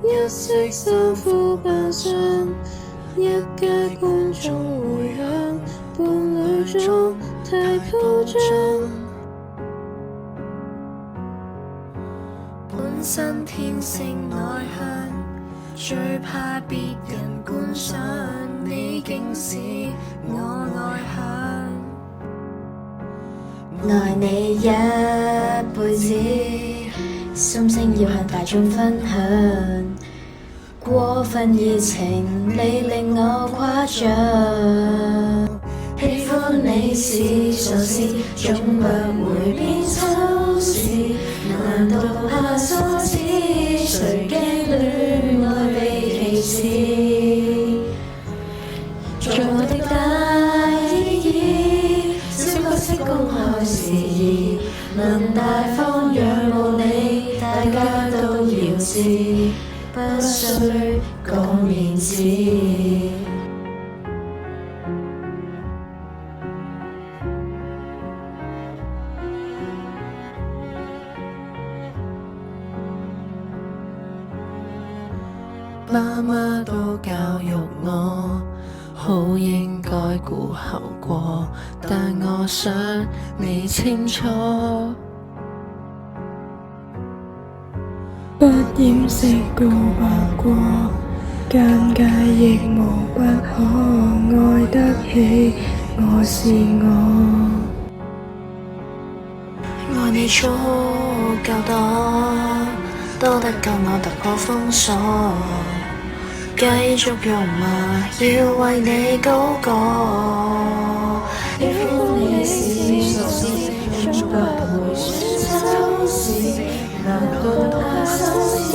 一式三副扮相，一街觀眾迴響，伴侶裝太鋪張。本身天性內向，最怕別人觀賞，你竟使我內向。愛你一輩子，心聲要向大眾分享。過分熱情，你令我誇張。喜歡你是傻事，總不會變醜事。難道怕羞恥？誰驚戀愛被歧視？做我的大意義，小角色公開事宜，能大方仰慕你，大家都要知，不需講面子。媽媽都教育我，好應該顧後果，但我想你清楚，不掩飾告白過，尷尬亦無不可，愛得起我是我。愛你足夠多得夠我突破封鎖，繼續用嘛，要為你高歌。喜歡你是傻事，總不會選醜事。難道怕羞恥？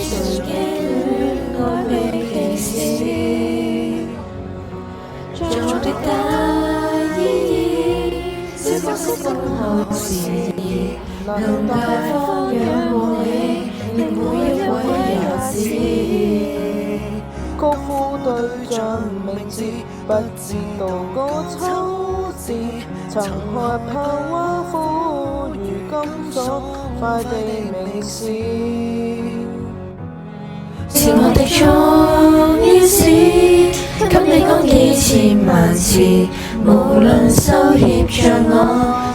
誰驚戀愛被歧視？做我的大意義，小角色公開事宜，能大方仰慕你，令每一位也知。高呼對象名字，不知道個醜字，曾害怕挖苦，如今所快地明示。是我的錯意思，給你講幾千萬次，無論羞怯像我，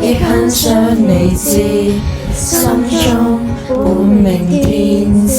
亦很想你知，心中本命天子。